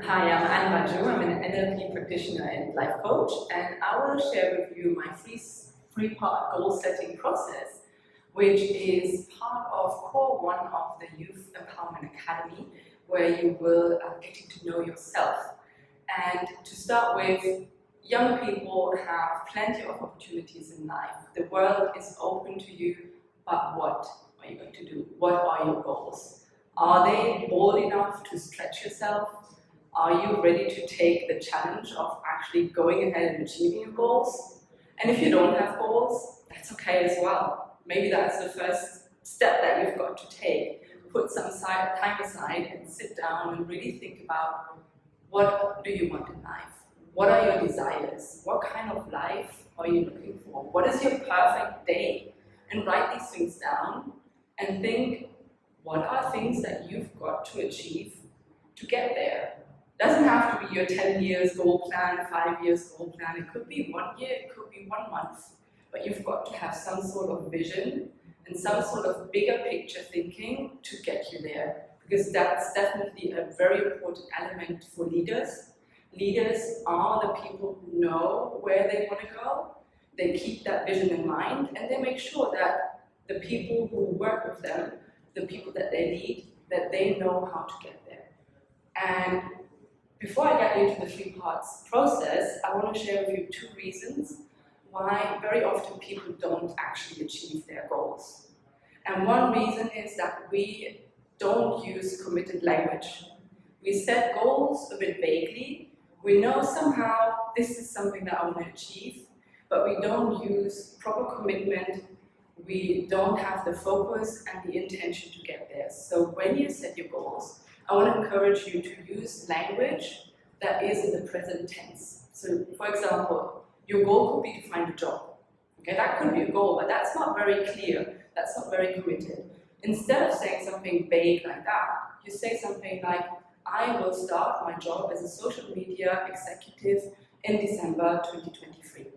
Hi, I'm Anne Baju. I'm an NLP practitioner and life coach, and I will share with you my three-part goal setting process, which is part of core one of the Youth Empowerment Academy, where you will getting to know yourself. And to start with, young people have plenty of opportunities in life. The world is open to you, but what are you going to do? What are your goals? Are they bold enough to stretch yourself? Are you ready to take the challenge of actually going ahead and achieving your goals? And if you don't have goals, that's okay as well. Maybe that's the first step that you've got to take. Put some time aside and sit down and really think about, what do you want in life? What are your desires? What kind of life are you looking for? What is your perfect day? And write these things down and think, what are things that you've got to achieve to get there? It doesn't have to be your 10 years goal plan, 5 years goal plan. It could be 1 year, it could be 1 month. But you've got to have some sort of vision and some sort of bigger picture thinking to get you there. Because that's definitely a very important element for leaders. Leaders are the people who know where they want to go. They keep that vision in mind, and they make sure that the people who work with them, the people that they lead, that they know how to get there. And before I get into the 3 parts process, I want to share with you 2 reasons why very often people don't actually achieve their goals. And one reason is that we don't use committed language. We set goals a bit vaguely. We know somehow this is something that I want to achieve, but we don't use proper commitment. We don't have the focus and the intention to get there. So when you set your goals, I want to encourage you to use language that is in the present tense. So, for example, your goal could be to find a job. Okay, that could be a goal, but that's not very clear. That's not very committed. Instead of saying something vague like that, you say something like, I will start my job as a social media executive in December 2023.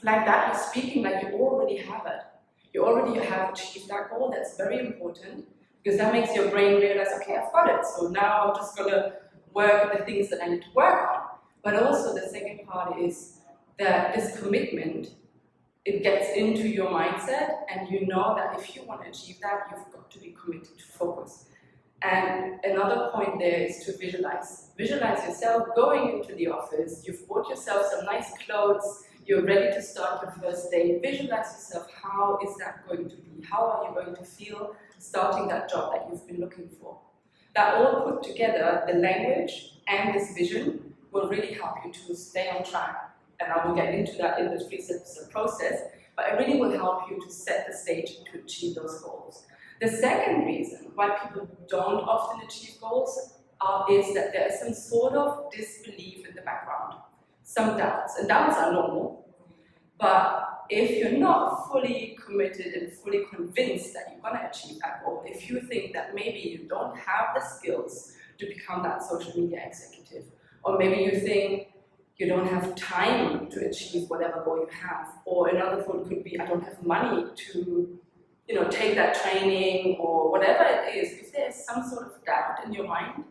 Like that, you're speaking like you already have it. You already have achieved that goal. That's very important, because that makes your brain realize, okay, I've got it, so now I'm just going to work on the things that I need to work on. But also the second part is that this commitment, it gets into your mindset, and you know that if you want to achieve that, you've got to be committed to focus. And another point there is to visualize. Visualize yourself going into the office, you've bought yourself some nice clothes, you're ready to start your first day. Visualize yourself, how is that going to be? How are you going to feel starting that job that you've been looking for? That all put together, the language and this vision will really help you to stay on track. And I will get into that in the 3 steps process, but it really will help you to set the stage to achieve those goals. The second reason why people don't often achieve goals is that there is some sort of disbelief in the background. Some doubts, and doubts are normal, but if you're not fully committed and fully convinced that you're going to achieve that goal, if you think that maybe you don't have the skills to become that social media executive, or maybe you think you don't have time to achieve whatever goal you have, or another thought could be, I don't have money to take that training, or whatever it is, if there's some sort of doubt in your mind,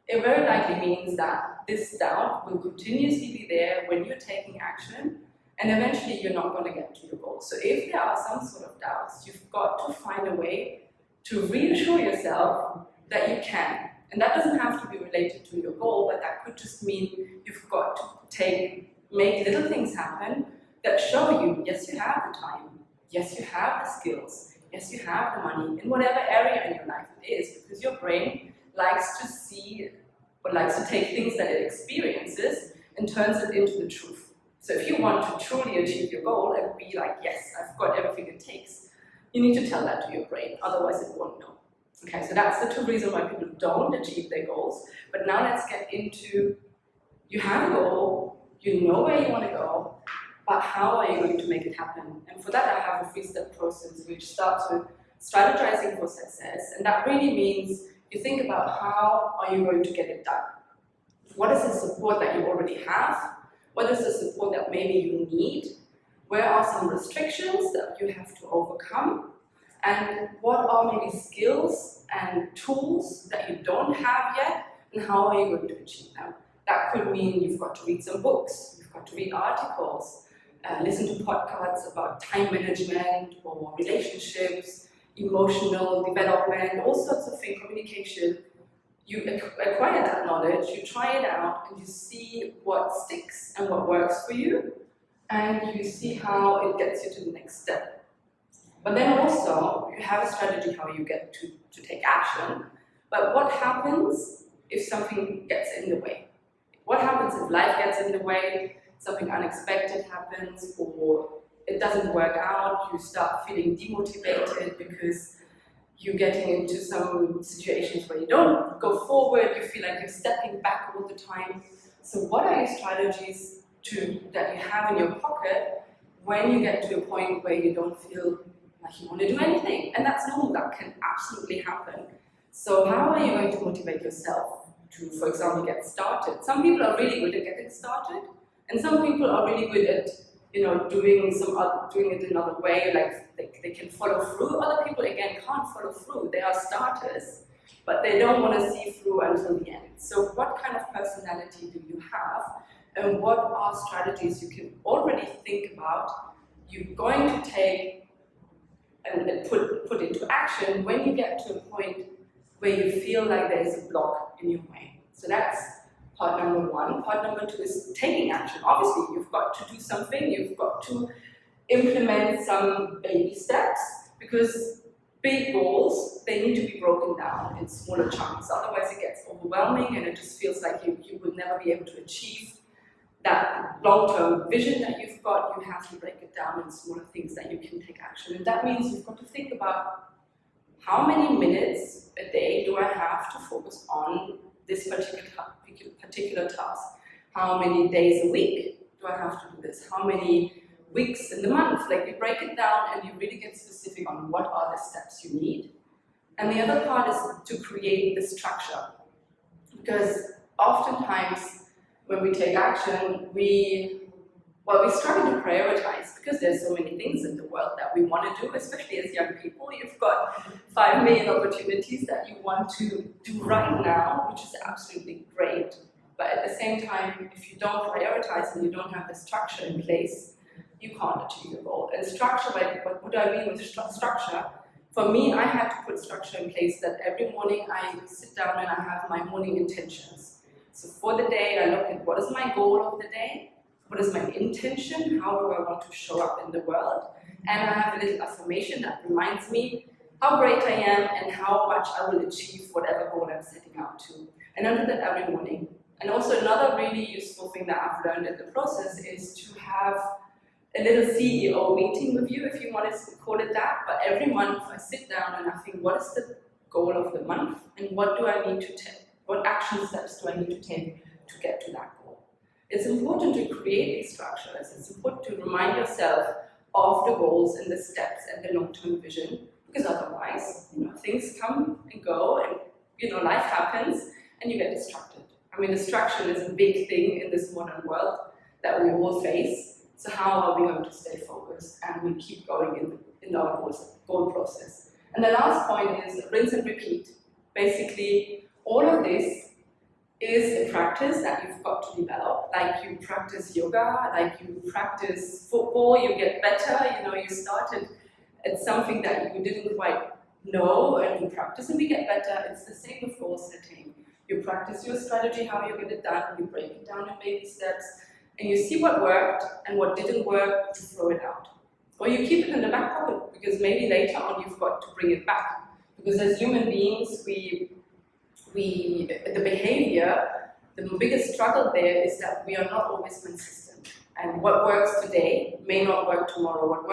it very likely means that this doubt will continuously be there when you're taking action, and eventually you're not going to get to your goal. So if there are some sort of doubts, you've got to find a way to reassure yourself that you can. And that doesn't have to be related to your goal, but that could just mean you've got to make little things happen that show you, yes, you have the time, yes, you have the skills, yes, you have the money, in whatever area in your life it is, because your brain likes to see, or likes to take things that it experiences and turns it into the truth. So if you want to truly achieve your goal and be like, yes, I've got everything it takes, you need to tell that to your brain, otherwise it won't know. Okay, so that's the 2 reasons why people don't achieve their goals. But now let's get into, you have a goal, you know where you want to go, but how are you going to make it happen? And for that, I have a 3-step process, which starts with strategizing for success. And that really means you think about, how are you going to get it done? What is the support that you already have? What is the support that maybe you need? Where are some restrictions that you have to overcome? And what are maybe skills and tools that you don't have yet, and how are you going to achieve them? That could mean you've got to read some books, you've got to read articles, listen to podcasts about time management or relationships, emotional development, all sorts of things, communication. You acquire that knowledge, you try it out, and you see what sticks and what works for you, and you see how it gets you to the next step. But then also, you have a strategy how you get to take action, but what happens if something gets in the way? What happens if life gets in the way, something unexpected happens, or it doesn't work out, you start feeling demotivated because you're getting into some situations where you don't go forward, you feel like you're stepping back all the time. So what are your strategies that you have in your pocket when you get to a point where you don't feel like you want to do anything? And that's normal, that can absolutely happen. So how are you going to motivate yourself to, for example, get started? Some people are really good at getting started, and some people are really good at doing it another way, like they can follow through. Other people, again, can't follow through. They are starters, but they don't want to see through until the end. So what kind of personality do you have, and what are strategies you can already think about you're going to take and put into action when you get to a point where you feel like there is a block in your way? So that's part number one. Part number two is taking action. Obviously, you've got to do something, you've got to implement some baby steps, because big goals, they need to be broken down in smaller chunks. Otherwise, it gets overwhelming and it just feels like you would never be able to achieve that long-term vision that you've got. You have to break it down in smaller things that you can take action. And that means you've got to think about, how many minutes a day do I have to focus on this particular task? How many days a week do I have to do this? How many weeks in the month? Like, you break it down and you really get specific on what are the steps you need. And the other part is to create the structure. Because oftentimes when we take action, we struggle to prioritize, because there's so many things in the world that we want to do, especially as young people. You've got 5 million opportunities that you want to do right now, which is absolutely great. But at the same time, if you don't prioritize and you don't have the structure in place, you can't achieve your goal. And structure, what do I mean with structure? For me, I had to put structure in place that every morning I sit down and I have my morning intentions. So for the day, I look at what is my goal of the day, what is my intention, how do I want to show up in the world, and I have a little affirmation that reminds me how great I am and how much I will achieve whatever goal I'm setting out to. And I do that every morning. And also another really useful thing that I've learned in the process is to have a little CEO meeting with you, if you want to call it that. But every month I sit down and I think, what is the goal of the month, and what do I need to take? What action steps do I need to take to get to that goal? It's important to create these structures. It's important to remind yourself of the goals and the steps and the long-term vision, because otherwise, things come and go, and life happens, and you get distracted. I mean, distraction is a big thing in this modern world that we all face. So how are we going to stay focused and we keep going in our goal process? And the last point is rinse and repeat. Basically, all of this is a practice that you've got to develop. Like you practice yoga, like you practice football, you get better. You started at something that you didn't quite know, and you practice and we get better. It's the same with goal setting. You practice your strategy, how you get it done, you break it down in baby steps, and you see what worked and what didn't work, you throw it out. Or you keep it in the back pocket, because maybe later on you've got to bring it back. Because as human beings, the behavior, the biggest struggle there is that we are not always consistent. And what works today may not work tomorrow. What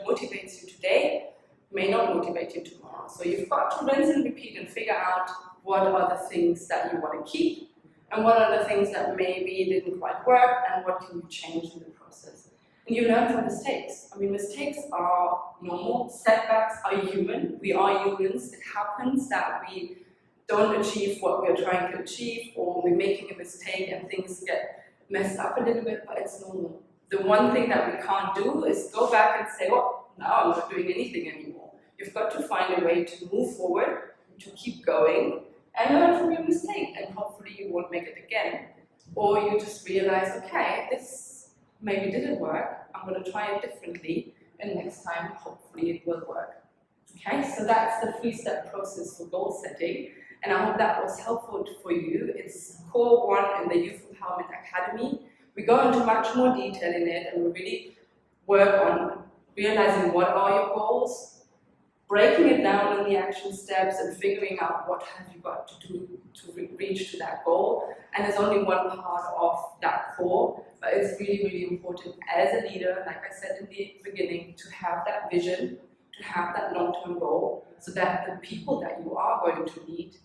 motivates you today may not motivate you tomorrow. So you've got to rinse and repeat and figure out what are the things that you want to keep, and what are the things that maybe didn't quite work, and what can you change in the process. And you learn from mistakes. I mean, mistakes are normal, setbacks are human, we are humans. It happens that we don't achieve what we're trying to achieve, or we're making a mistake and things get messed up a little bit, but it's normal. The one thing that we can't do is go back and say, oh, now I'm not doing anything anymore. You've got to find a way to move forward, to keep going, and learn from your mistake, and hopefully you won't make it again. Or you just realize, okay, this maybe didn't work, I'm going to try it differently, and next time hopefully it will work. Okay, so that's the 3-step process for goal setting, and I hope that was helpful for you. It's core 1 in the Youth Empowerment Academy. We go into much more detail in it, and we really work on realizing what are your goals, breaking it down in the action steps, and figuring out what have you got to do to reach to that goal. And there's only one part of that core, but it's really, really important as a leader, like I said in the beginning, to have that vision, to have that long-term goal, so that the people that you are going to lead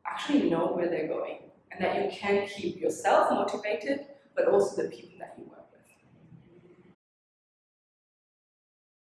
actually know where they're going, and that you can keep yourself motivated, but also the people that you work